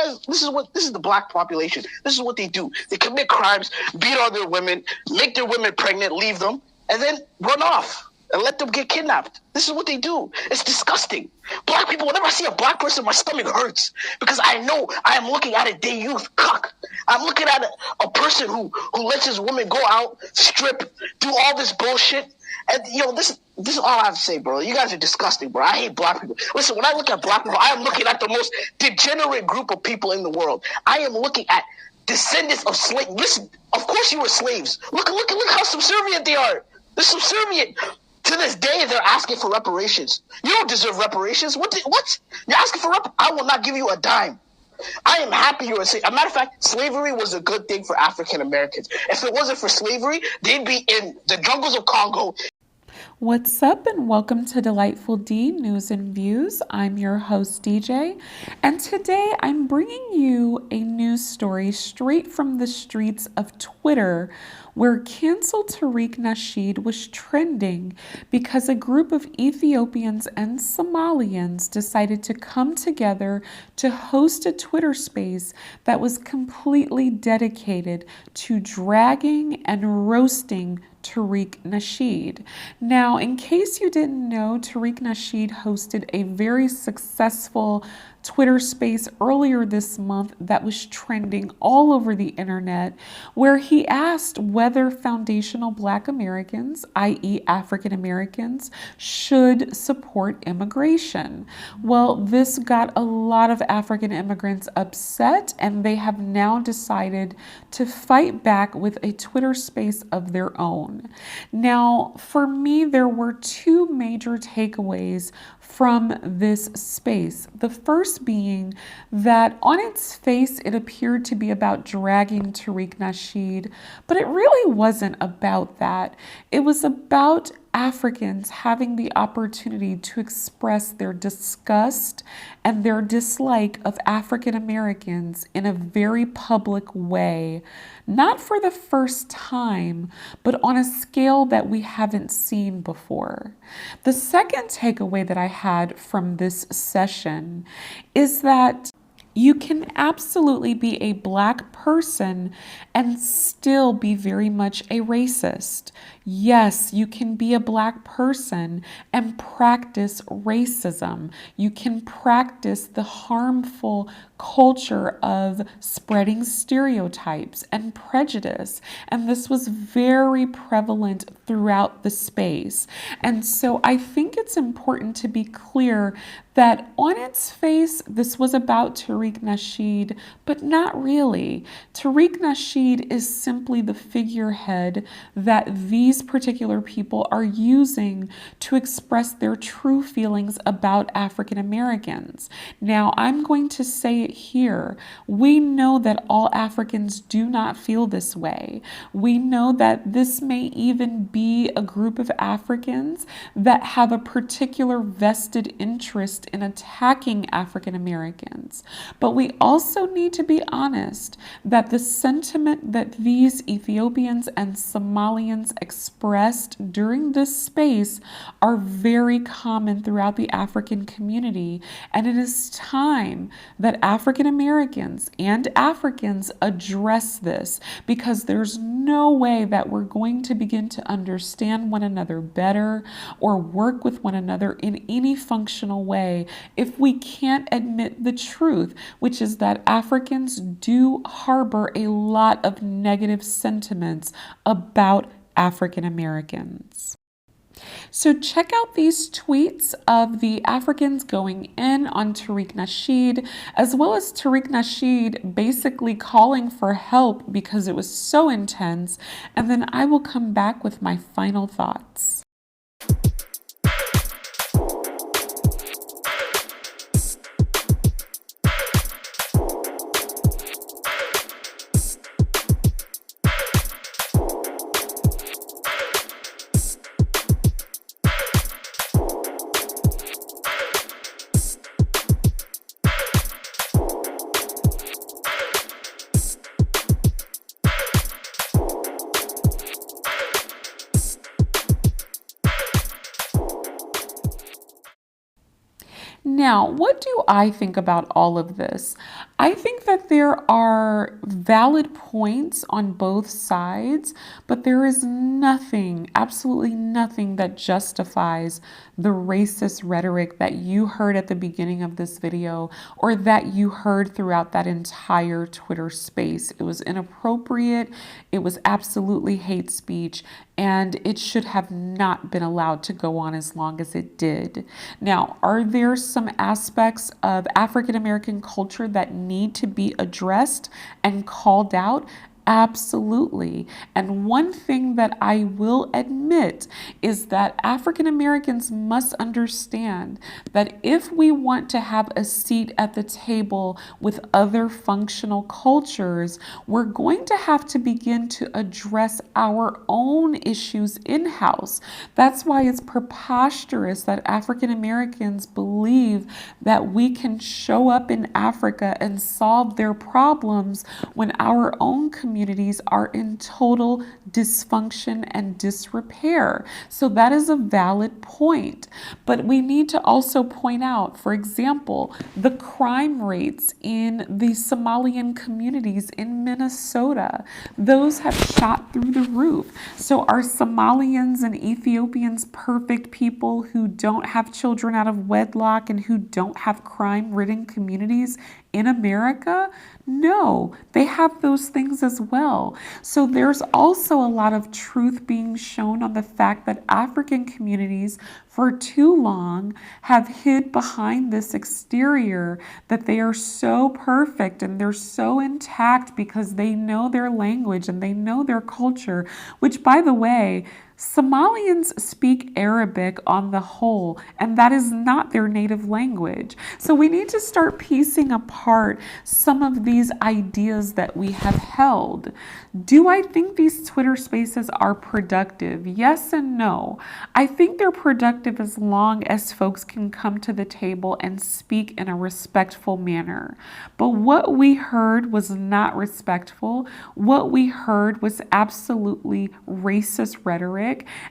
guys, this is the black population. This is what they do. They commit crimes, beat on their women, make their women pregnant, leave them, and then run off and let them get kidnapped. This is what they do. It's disgusting. Black people, whenever I see a black person, my stomach hurts because I know I am looking at a day youth cuck. I'm looking at a person who lets his woman go out, strip, do all this bullshit. And, this is all I have to say, bro. You guys are disgusting, bro. I hate black people. Listen, when I look at black people, I am looking at the most degenerate group of people in the world. I am looking at descendants of slaves. Listen, of course you were slaves. Look how subservient they are. They're subservient. To this day, they're asking for reparations. You don't deserve reparations. What? You're asking for I will not give you a dime. I am happy you're a slave. As a matter of fact, slavery was a good thing for African Americans. If it wasn't for slavery, they'd be in the jungles of Congo. What's up, and welcome to Delightful D News and Views. I'm your host, DJ, and today I'm bringing you a news story straight from the streets of Twitter where cancel Tariq Nasheed was trending because a group of Ethiopians and Somalians decided to come together to host a Twitter space that was completely dedicated to dragging and roasting Tariq Nasheed. Now, in case you didn't know, Tariq Nasheed hosted a very successful Twitter space earlier this month that was trending all over the internet, where he asked whether foundational Black Americans, i.e. African Americans, should support immigration. Well, this got a lot of African immigrants upset, and they have now decided to fight back with a Twitter space of their own. Now, for me, there were two major takeaways from this space. The first being that on its face, it appeared to be about dragging Tariq Nasheed, but it really wasn't about that. It was about Africans having the opportunity to express their disgust and their dislike of African Americans in a very public way, not for the first time, but on a scale that we haven't seen before. The second takeaway that I had from this session is that you can absolutely be a Black person and still be very much a racist. Yes, you can be a Black person and practice racism. You can practice the harmful culture of spreading stereotypes and prejudice. And this was very prevalent throughout the space. And so I think it's important to be clear that on its face, this was about Tariq Nasheed, but not really. Tariq Nasheed is simply the figurehead that these particular people are using to express their true feelings about African Americans. Now, I'm going to say it here. We know that all Africans do not feel this way. We know that this may even be a group of Africans that have a particular vested interest in attacking African Americans. But we also need to be honest that the sentiment that these Ethiopians and Somalians expressed during this space are very common throughout the African community. And it is time that African Americans and Africans address this, because there's no way that we're going to begin to understand one another better or work with one another in any functional way if we can't admit the truth, which is that Africans do harbor a lot of negative sentiments about African Americans. So check out these tweets of the Africans going in on Tariq Nasheed, as well as Tariq Nasheed basically calling for help because it was so intense, and then I will come back with my final thoughts. Now, what do I think about all of this? I think that there are valid points on both sides, but there is nothing, absolutely nothing that justifies the racist rhetoric that you heard at the beginning of this video or that you heard throughout that entire Twitter space. It was inappropriate. It was absolutely hate speech, and it should have not been allowed to go on as long as it did. Now, are there some aspects of African American culture that need to be addressed and called out? Absolutely. And one thing that I will admit is that African Americans must understand that if we want to have a seat at the table with other functional cultures, we're going to have to begin to address our own issues in-house. That's why it's preposterous that African Americans believe that we can show up in Africa and solve their problems when our own communities are in total dysfunction and disrepair. So that is a valid point. But we need to also point out, for example, the crime rates in the Somalian communities in Minnesota. Those have shot through the roof. So are Somalians and Ethiopians perfect people who don't have children out of wedlock and who don't have crime-ridden communities in America? No, they have those things as well. So there's also a lot of truth being shown on the fact that African communities for too long have hid behind this exterior that they are so perfect and they're so intact because they know their language and they know their culture, which, by the way, Somalians speak Arabic on the whole, and that is not their native language. So we need to start piecing apart some of these ideas that we have held. Do I think these Twitter spaces are productive? Yes and no. I think they're productive as long as folks can come to the table and speak in a respectful manner. But what we heard was not respectful. What we heard was absolutely racist rhetoric.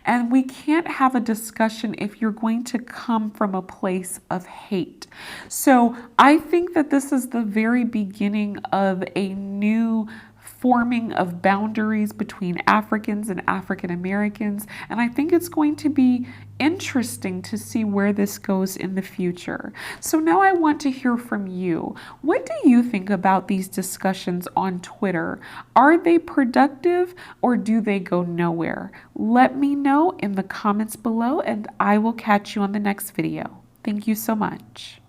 And we can't have a discussion if you're going to come from a place of hate. So I think that this is the very beginning of a new forming of boundaries between Africans and African Americans. And I think it's going to be interesting to see where this goes in the future. So now I want to hear from you. What do you think about these discussions on Twitter? Are they productive or do they go nowhere? Let me know in the comments below and I will catch you on the next video. Thank you so much.